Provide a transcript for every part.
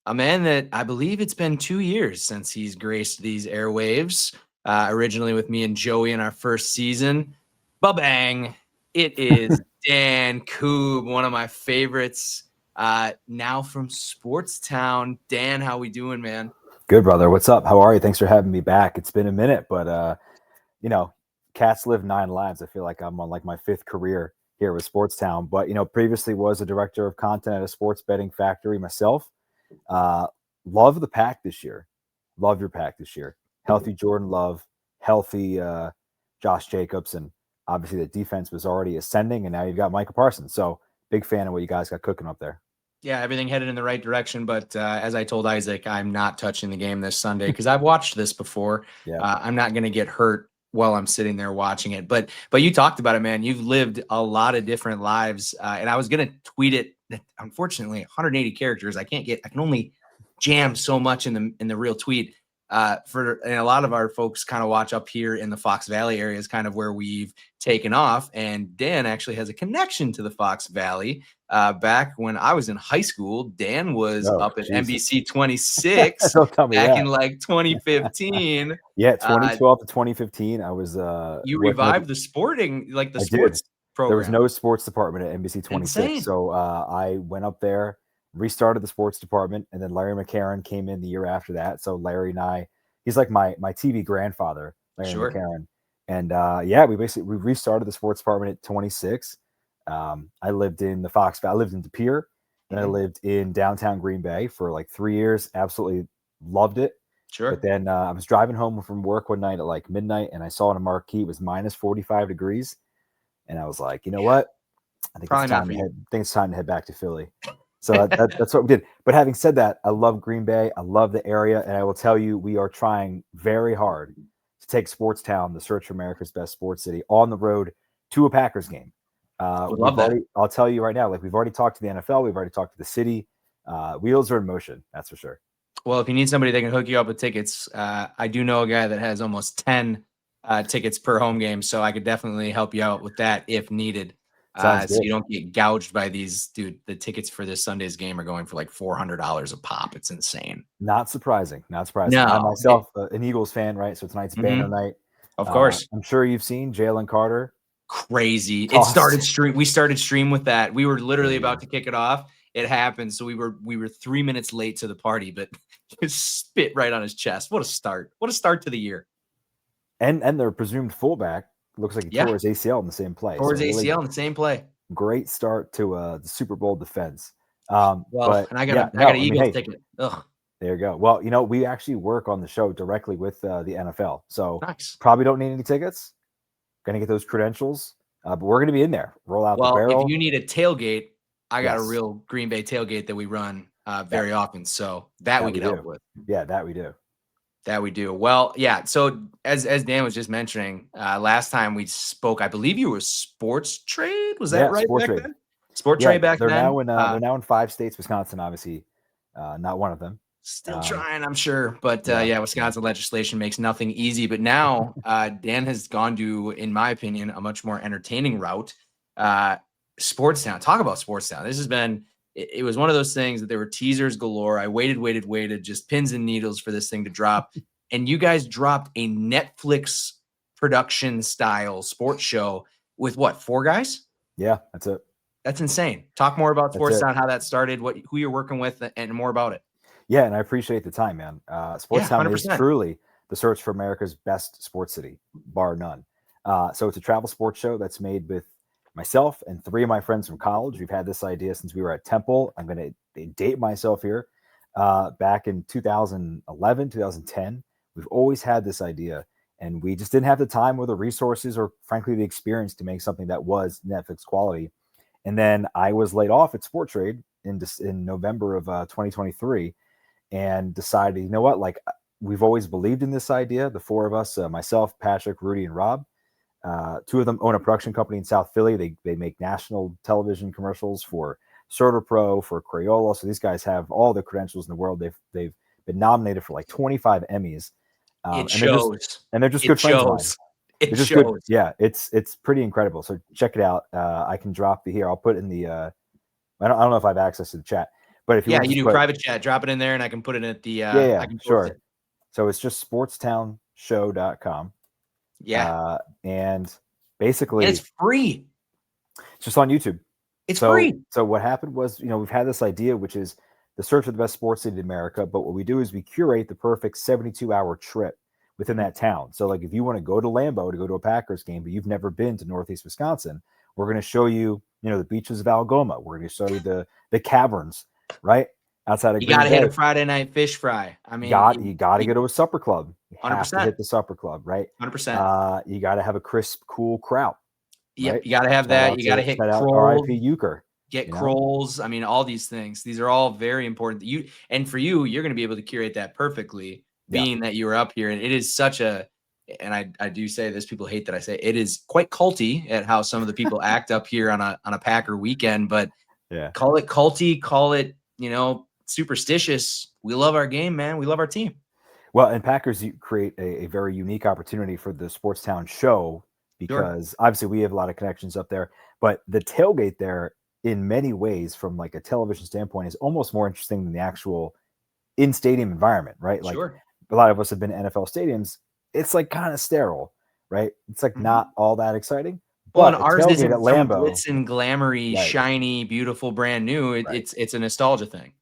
A man that I believe it's been 2 years since he's graced these airwaves, originally with me and Joey in our first season. Ba-bang! It is Dan Koob, one of my favorites, now from Sportstown. Dan, how we doing, man? Good, brother. What's up? How are you? Thanks for having me back. It's been a minute, but you know, cats live 9 lives. I feel like I'm on like my fifth career here with Sportstown. But previously was a director of content at a sports betting factory myself. Uh, love the pack this year. Love your pack this year. Healthy Jordan Love, healthy Josh Jacobs, and obviously the defense was already ascending, and now you've got Micah Parsons. So big fan of what you guys got cooking up there. Yeah, everything headed in the right direction. But as I told Isaac, I'm not touching the game this Sunday because I've watched this before. Yeah. I'm not going to get hurt while I'm sitting there watching it. But you talked about it, man. You've lived a lot of different lives, and I was going to tweet it. Unfortunately, 180 characters. I can only jam so much in the real tweet. And a lot of our folks kind of watch up here in the Fox Valley area is kind of where we've taken off. And Dan actually has a connection to the Fox Valley. Back when I was in high school, Dan was up at NBC 26 back in like 2015. Yeah, 2012 to 2015. I was you revived the sporting, like the sports program. There was no sports department at NBC 26. Insane. So I went up there, restarted the sports department, and then Larry McCarran came in the year after that. So Larry and I, he's like my TV grandfather, Larry McCarran. And we restarted the sports department at 26. I lived in the Fox Valley. I lived in De Pere, and I lived in downtown Green Bay for like 3 years. Absolutely loved it. Sure. But then I was driving home from work one night at like midnight, and I saw on a marquee it was minus 45 degrees. And I was like, you know what? I think it's time to head back to Philly. So that's what we did. But having said that, I love Green Bay. I love the area. And I will tell you, we are trying very hard to take Sportstown, the search for America's best sports city, on the road to a Packers game. I'll tell you right now, like we've already talked to the NFL. We've already talked to the city. Wheels are in motion. That's for sure. Well, if you need somebody that can hook you up with tickets, I do know a guy that has almost 10 tickets per home game. So I could definitely help you out with that if needed. So you don't get gouged by these, dude. The tickets for this Sunday's game are going for like $400 a pop. It's insane. Not surprising. No, I'm myself an Eagles fan, right? So tonight's banner night. Of course. I'm sure you've seen Jalen Carter. Crazy. It started stream. We started stream with that. We were literally about to kick it off. It happened. So we were 3 minutes late to the party, but just spit right on his chest. What a start. What a start to the year. And their presumed fullback looks like he tore his ACL in the same play. Tore his ACL in the same play. Great start to the Super Bowl defense. And I got an Eagles ticket. Ugh. There you go. Well, we actually work on the show directly with the NFL. So nice. Probably don't need any tickets. Going to get those credentials. But we're going to be in there. Roll out the barrel. If you need a tailgate, I got a real Green Bay tailgate that we run very often. So that we can help with. Yeah, that we do. That we do. Well, yeah. So as Dan was just mentioning, last time we spoke, I believe you were Sports Trade. Was that right? Sports Trade. Then? Sport Trade back then. They're now in 5 states. Wisconsin, obviously, not one of them. Still trying, I'm sure. But Wisconsin legislation makes nothing easy. But now Dan has gone to, in my opinion, a much more entertaining route. Sportstown. Talk about Sportstown. This has been. It was one of those things that there were teasers galore. I waited, just pins and needles for this thing to drop. And you guys dropped a Netflix production style sports show with what, 4 guys? Yeah, that's it. That's insane. Talk more about Sportstown, how that started, who you're working with, and more about it. Yeah, and I appreciate the time, man. Sportstown is truly the search for America's best sports city, bar none. So it's a travel sports show that's made with myself and 3 of my friends from college. We've had this idea since we were at Temple. I'm going to date myself here. Back in 2011, 2010, we've always had this idea, and we just didn't have the time or the resources or, frankly, the experience to make something that was Netflix quality. And then I was laid off at Sport Trade in November of 2023 and decided, you know what, like we've always believed in this idea. The 4 of us, myself, Patrick, Rudy, and Rob. 2 of them own a production company in South Philly. They make national television commercials for CertaPro, for Crayola. So these guys have all the credentials in the world. They've been nominated for like 25 Emmys. It shows. They're just good friends of mine. It shows. Good. Yeah, it's pretty incredible. So check it out. I can drop I'll put in the. I don't know if I have access to the chat, But if you want to you do put, private chat, drop it in there, and I can put it at the. I can post sure. it. So it's just sportstownshow.com. Yeah, and basically, and it's free. It's just on YouTube. It's free. So what happened was, we've had this idea, which is the search for the best sports city in America. But what we do is we curate the perfect 72-hour trip within that town. So like if you want to go to Lambeau to go to a Packers game, but you've never been to Northeast Wisconsin, we're going to show you, the beaches of Algoma. We're going to show you the caverns, right? Outside of You Green got to Bay. hit a Friday night fish fry. I mean, you got to go to a supper club. You 100%. have to hit the supper club, right? 100%. You got to have a crisp, cool kraut. Yep, right? you got to have that. You got to hit RIP Euchre. Get Krolls. I mean, all these things. These are all very important. For you, you're going to be able to curate that perfectly, being that you were up here. And it is such a, and I do say this, people hate that I say it is quite culty at how some of the people act up here on a Packer weekend. But call it culty, call it superstitious. We love our game, man. We love our team. Well, and Packers create a very unique opportunity for the Sportstown show because obviously we have a lot of connections up there, but the tailgate there in many ways from like a television standpoint is almost more interesting than the actual in-stadium environment, right? Like a lot of us have been to NFL stadiums. It's like kind of sterile, right? It's like not all that exciting. Well, but and ours isn't at Lambeau, glitz and glamoury, shiny, beautiful, brand new. It's a nostalgia thing.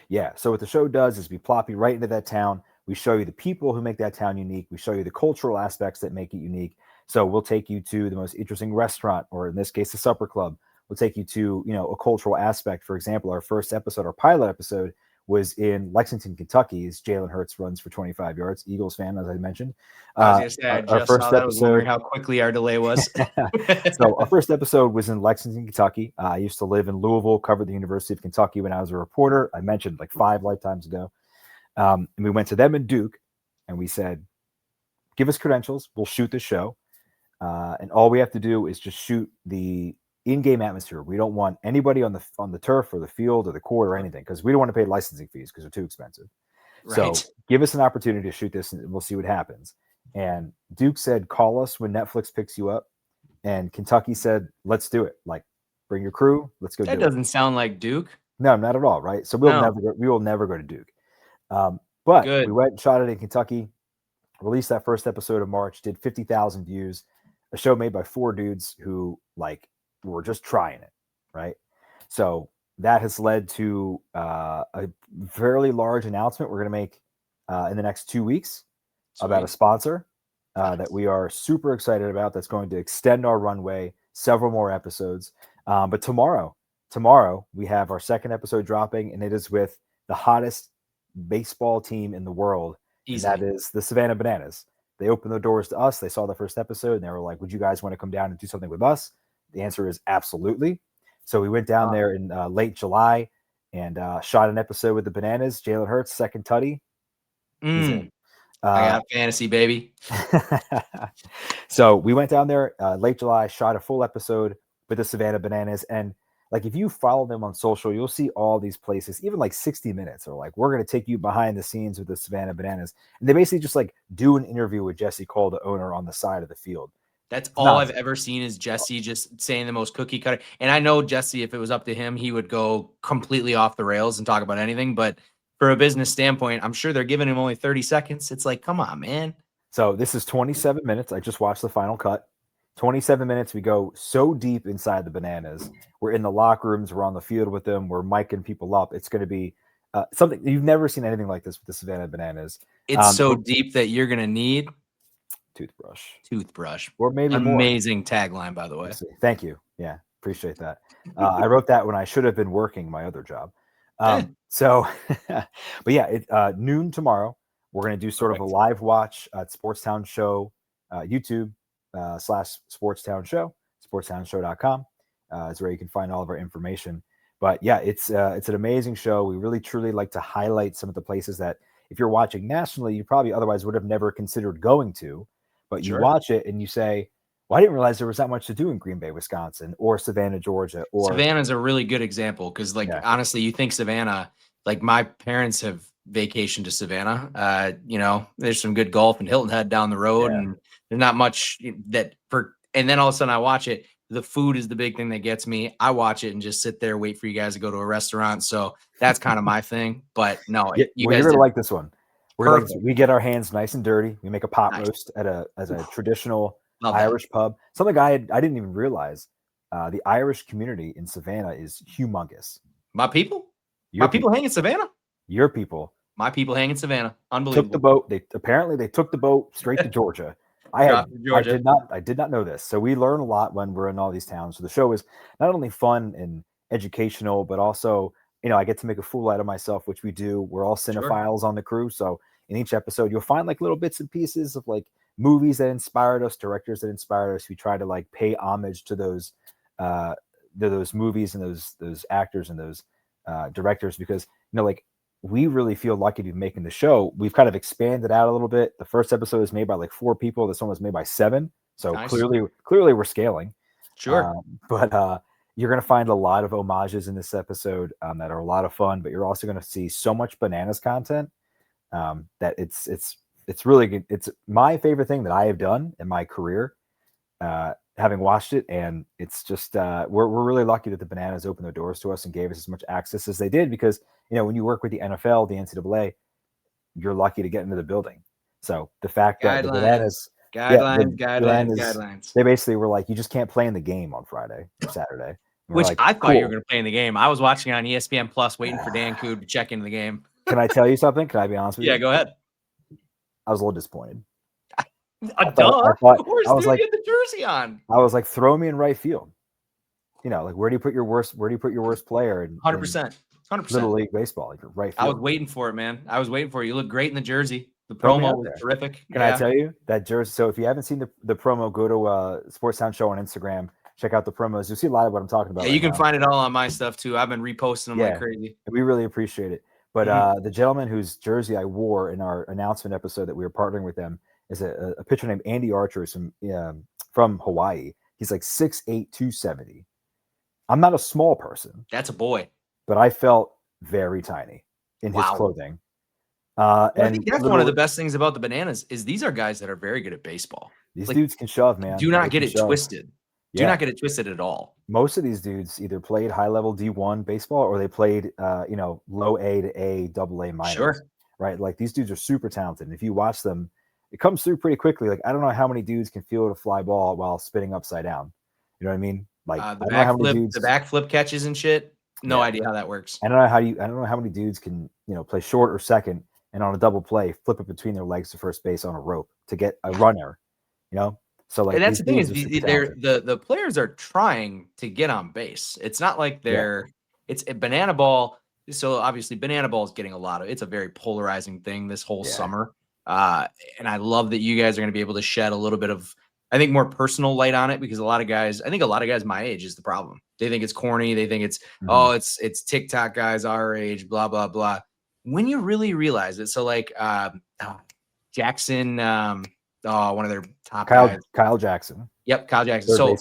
Yeah. So what the show does is we plop you right into that town. We show you the people who make that town unique. We show you the cultural aspects that make it unique. So we'll take you to the most interesting restaurant, or in this case, the supper club. We'll take you to, a cultural aspect. For example, our first episode, our pilot episode, was in Lexington, Kentucky. As Jalen Hurts runs for 25 yards. Eagles fan, as I mentioned. I was gonna say, our first episode, I was wondering how quickly our delay was. So our first episode was in Lexington, Kentucky. I used to live in Louisville, covered the University of Kentucky when I was a reporter. I mentioned like 5 lifetimes ago. And we went to them in Duke, and we said, give us credentials. We'll shoot the show. And all we have to do is just shoot the in-game atmosphere. We don't want anybody on the turf or the field or the court or anything, because we don't want to pay licensing fees because they're too expensive. Right. So give us an opportunity to shoot this, and we'll see what happens. And Duke said, call us when Netflix picks you up. And Kentucky said, let's do it. Like, bring your crew. Let's go. That doesn't sound like Duke. No, not at all. Right. So we will never go to Duke. But we went and shot it in Kentucky, released that first episode of March, did 50,000 views, a show made by 4 dudes who were just trying it. Right. So that has led to a fairly large announcement we're going to make in the next 2 weeks about a sponsor that we are super excited about. That's going to extend our runway several more episodes. But tomorrow we have our second episode dropping, and it is with the hottest baseball team in the world. And that is the Savannah Bananas. They opened their doors to us. They saw the first episode and they were like, would you guys want to come down and do something with us? The answer is absolutely. So we went down there in late July and shot an episode with the Bananas. Jalen Hurts, second tutty. I got fantasy, baby. So we went down there late July, shot a full episode with the Savannah Bananas. And if you follow them on social, you'll see all these places, even like 60 Minutes are like, we're going to take you behind the scenes with the Savannah Bananas. And they basically just do an interview with Jesse Cole, the owner, on the side of the field. That's all I've ever seen is Jesse just saying the most cookie cutter. And I know Jesse, if it was up to him, he would go completely off the rails and talk about anything. But for a business standpoint, I'm sure they're giving him only 30 seconds. It's like, come on, man. So this is 27 minutes. I just watched the final cut. 27 minutes. We go so deep inside the Bananas. We're in the locker rooms. We're on the field with them. We're micing people up. It's going to be something you've never seen anything like this with the Savannah Bananas. It's so deep that you're going to need toothbrush, or maybe amazing tagline, by the way. Thank you. Yeah, appreciate that. I wrote that when I should have been working my other job. So, but yeah, noon tomorrow. We're going to do sort of a live watch at Sportstown Show, YouTube / Sportstown Show, sportstownshow.com is where you can find all of our information. But yeah, it's an amazing show. We really truly like to highlight some of the places that if you're watching nationally, you probably otherwise would have never considered going to, but you watch it and you say, well, I didn't realize there was that much to do in Green Bay, Wisconsin, or Savannah, Georgia. Or Savannah's a really good example because, honestly, you think Savannah, my parents have vacationed to Savannah. There's some good golf in Hilton Head down the road, and there's not much and then all of a sudden I watch it. The food is the big thing that gets me. I watch it and just sit there, wait for you guys to go to a restaurant. So that's kind of my thing. But no, you well, guys you're gonna did like this one. perfect. We get our hands nice and dirty. We make a pot Nice. roast as a traditional Love Irish that. pub. Something I didn't even realize. The Irish community in Savannah is humongous. My people Your hang in Savannah. Your people. My people hang in Savannah. Took the Unbelievable. boat. They took the boat straight to Georgia. I Georgia. did not know this. So we learn a lot when we're in all these towns. So the show is not only fun and educational, but also, I get to make a fool out of myself, which we do. We're all cinephiles on the crew. So in each episode, you'll find like little bits and pieces of like movies that inspired us, directors that inspired us. We try to like pay homage to those movies and those actors and those directors, because like we really feel lucky to be making the show. We've kind of expanded out a little bit. The first episode was made by like 4 people. This one was made by 7. So nice. clearly we're scaling. Sure. But you're going to find a lot of homages in this episode that are a lot of fun, but you're also going to see so much Bananas content that it's really good. It's my favorite thing that I have done in my career, having watched it. And it's just, we're really lucky that the Bananas opened their doors to us and gave us as much access as they did, because when you work with the NFL, the NCAA, you're lucky to get into the building. So the fact that the Bananas guidelines, they basically were like, you just can't play in the game on Friday or Saturday. Which like, I thought you were going to play in the game. I was watching on ESPN Plus, waiting for Dan Koob to check into the game. Can I tell you something? Can I be honest with you? Yeah, go ahead. I was a little disappointed. Of course, I was like, get the jersey on. I was like, throw me in right field. Like where do you put your worst player? 100%. Little League baseball, like right field. I was waiting for it, man. I was waiting for it. You look great in the jersey. The promo was terrific. Can I tell you that jersey? So if you haven't seen the promo, go to Sportstown Show on Instagram. Check out the promos. You'll see a lot of what I'm talking about. Yeah, you can find it all on my stuff too. I've been reposting them like crazy. We really appreciate it. But the gentleman whose jersey I wore in our announcement episode that we were partnering with them is a pitcher named Andy Archer from Hawaii. He's like 6'8", 270. I'm not a small person. That's a boy. But I felt very tiny in his clothing. I think that's one of the best things about the Bananas is these are guys that are very good at baseball. These dudes can shove, man. Do not get it twisted. Do not get it twisted at all. Most of these dudes either played high-level D1 baseball or they played, low A to A, double A minors. Sure. Right? Like these dudes are super talented. And if you watch them, it comes through pretty quickly. Like I don't know how many dudes can field a fly ball while spinning upside down. You know what I mean? Like the backflip catches and shit. No idea how that works. I don't know how many dudes can, play short or second and on a double play, flip it between their legs to first base on a rope to get a runner, So like, and that's the thing is the players are trying to get on base. It's not like it's a banana ball. So obviously banana ball is getting it's a very polarizing thing this whole summer. And I love that you guys are going to be able to shed a little bit of, I think, more personal light on it, because a lot of guys my age is the problem. They think it's corny. They think it's, it's TikTok guys our age, blah, blah, blah. When you really realize it. So like Jackson, one of their top guys. Kyle Jackson. Yep. Kyle Jackson. So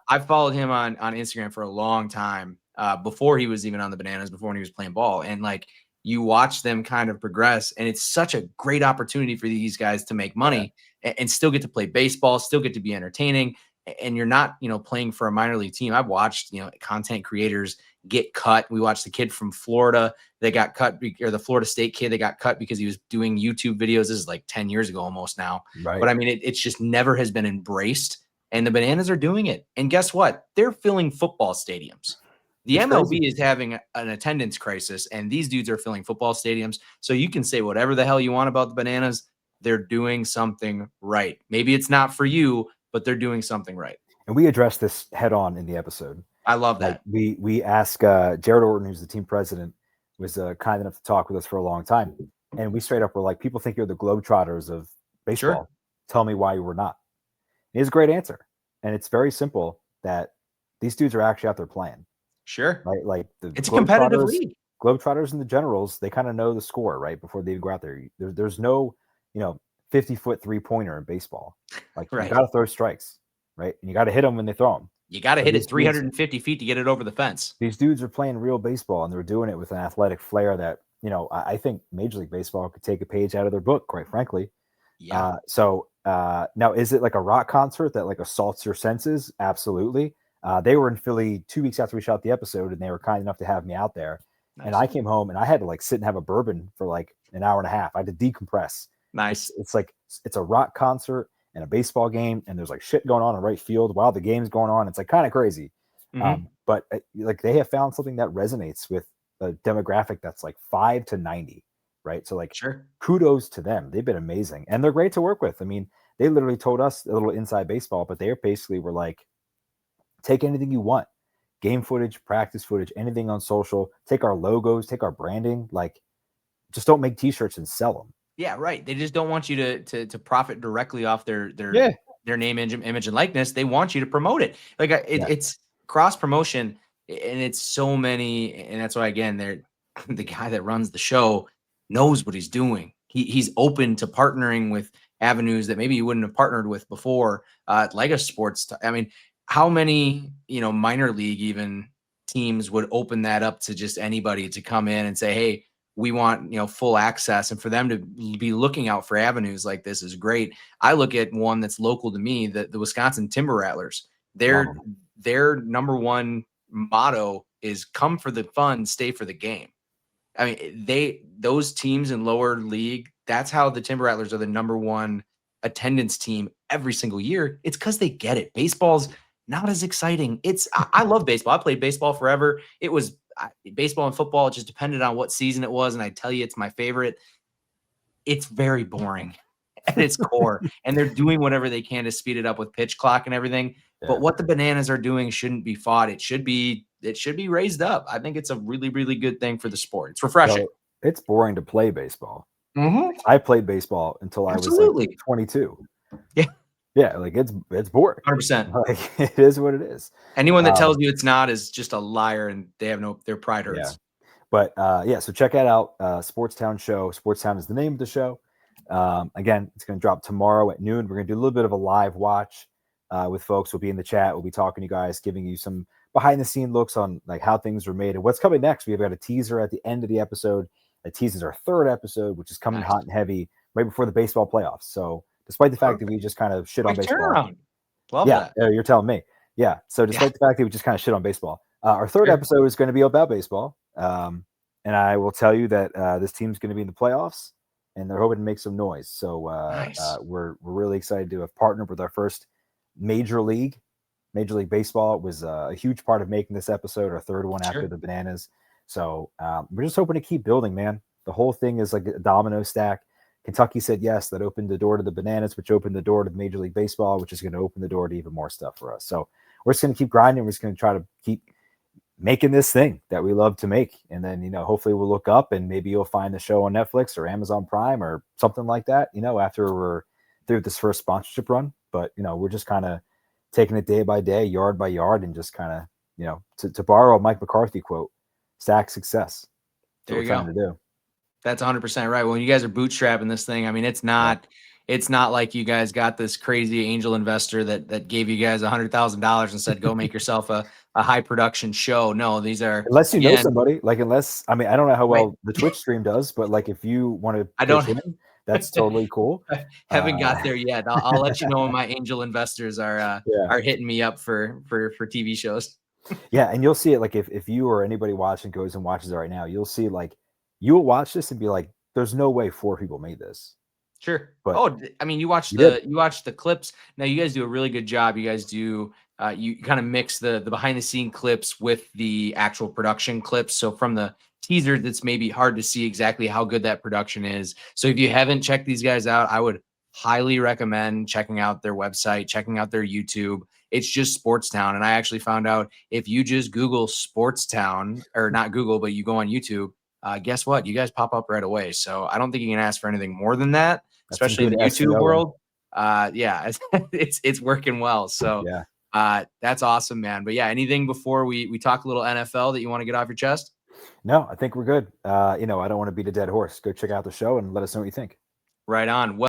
I followed him on Instagram for a long time before he was even on the Bananas, before when he was playing ball. And like, you watch them kind of progress, and it's such a great opportunity for these guys to make money and still get to play baseball, still get to be entertaining. And you're not, playing for a minor league team. I've watched, content creators get cut. We watched the kid from Florida that got cut, or the Florida State kid that got cut because he was doing YouTube videos. This is like 10 years ago almost now. Right. But I mean, it's just never has been embraced, and the Bananas are doing it. And guess what? They're filling football stadiums. The MLB is having an attendance crisis, and these dudes are filling football stadiums. So you can say whatever the hell you want about the Bananas. They're doing something right. Maybe it's not for you, but they're doing something right. And we addressed this head on in the episode. I love that. Like we asked Jared Orton, who's the team president, was kind enough to talk with us for a long time. And we straight up were like, people think you're the Globetrotters of baseball. Sure. Tell me why you were not. And it's a great answer. And it's very simple that these dudes are actually out there playing. Sure. Right. Like it's a competitive league. Globetrotters and the Generals, they kind of know the score, right? Before they go out there. There's no, 50-foot 3-pointer in baseball. Like you got to throw strikes, right? And you got to hit them when they throw them. You got to hit it 350 feet to get it over the fence. These dudes are playing real baseball, and they're doing it with an athletic flair that, I think Major League Baseball could take a page out of their book, quite frankly. Yeah. So now, is it like a rock concert that like assaults your senses? Absolutely. They were in Philly 2 weeks after we shot the episode, and they were kind enough to have me out there. Nice. And I came home and I had to like sit and have a bourbon for like an hour and a half. I had to decompress. Nice. It's like it's a rock concert and a baseball game, and there's like shit going on in right field while the game's going on. It's like kind of crazy. But like they have found something that resonates with a demographic that's like 5 to 90, right? So like, kudos to them. They've been amazing, and they're great to work with. I mean, they literally told us a little inside baseball, but they basically were like, take anything you want, game footage, practice footage, anything on social. Take our logos, take our branding. Like, just don't make T-shirts and sell them. Yeah, right. They just don't want you to profit directly off their name, image, and likeness. They want you to promote it. Like it's cross promotion, and it's so many. And that's why, again, the guy that runs the show knows what he's doing. He's open to partnering with avenues that maybe you wouldn't have partnered with before, like a sports. I mean, how many minor league even teams would open that up to just anybody to come in and say, hey, we want full access, and for them to be looking out for avenues like this is great. I look at one that's local to me, the Wisconsin Timber Rattlers. Their number one motto is come for the fun, stay for the game. I mean, those teams in lower league, that's how the Timber Rattlers are the number one attendance team every single year. It's because they get it. Baseball's not as exciting. I love baseball. I played baseball forever. It was baseball and football. It just depended on what season it was. And I tell you, it's my favorite. It's very boring at its core. And they're doing whatever they can to speed it up with pitch clock and everything. Yeah. But what the Bananas are doing shouldn't be fought. It should be raised up. I think it's a really, really good thing for the sport. It's refreshing. So it's boring to play baseball. I played baseball until I was like 22. Yeah. Yeah, like it's boring. 100%. Like, it is what it is. Anyone that tells you it's not is just a liar, and they have their pride hurts. Yeah. But so check that out. Sportstown show. Sportstown is the name of the show. Again, it's going to drop tomorrow at noon. We're going to do a little bit of a live watch with folks. We'll be in the chat. We'll be talking to you guys, giving you some behind the scene looks on like how things were made and what's coming next. We've got a teaser at the end of the episode. That teases our third episode, which is coming hot and heavy right before the baseball playoffs. So despite the fact that we just kind of shit on baseball. Love that. You're telling me. Yeah. So despite the fact that we just kind of shit on baseball, our third episode is going to be about baseball. And I will tell you that this team's going to be in the playoffs, and they're hoping to make some noise. So we're really excited to have partnered with our first Major League Baseball. It was a huge part of making this episode, our third one after the Bananas. So we're just hoping to keep building, man. The whole thing is like a domino stack. Kentucky said yes. That opened the door to the Bananas, which opened the door to Major League Baseball, which is going to open the door to even more stuff for us. So we're just going to keep grinding. We're just going to try to keep making this thing that we love to make. And then, hopefully we'll look up and maybe you'll find the show on Netflix or Amazon Prime or something like that, after we're through this first sponsorship run. But, we're just kind of taking it day by day, yard by yard, and just kind of, to borrow a Mike McCarthy quote, stack success. There you go. To do. That's 100% right. When you guys are bootstrapping this thing, I mean, it's not like you guys got this crazy angel investor that gave you guys $100,000 and said, go make yourself a high production show. No, these are, unless you know somebody, like, I don't know how well the Twitch stream does, but like, if you want to, that's totally cool. I haven't got there yet. I'll let you know when my angel investors are hitting me up for TV shows. Yeah. And you'll see it. Like if you or anybody watching goes and watches it right now, you'll see like, you'll watch this and be like, there's no way 4 people made this. Sure. But, I mean, you watch the clips. Now you guys do a really good job. You guys do, you kind of mix the behind the scene clips with the actual production clips. So from the teaser, that's maybe hard to see exactly how good that production is. So if you haven't checked these guys out, I would highly recommend checking out their website, checking out their YouTube. It's just Sportstown. And I actually found out if you just Google Sportstown, or not Google, but you go on YouTube, guess what? You guys pop up right away. So I don't think you can ask for anything more than that, especially in the YouTube world. It's working well. So that's awesome, man. But yeah, anything before we talk a little NFL that you want to get off your chest? No, I think we're good. I don't want to beat a dead horse. Go check out the show and let us know what you think. Right on. Well,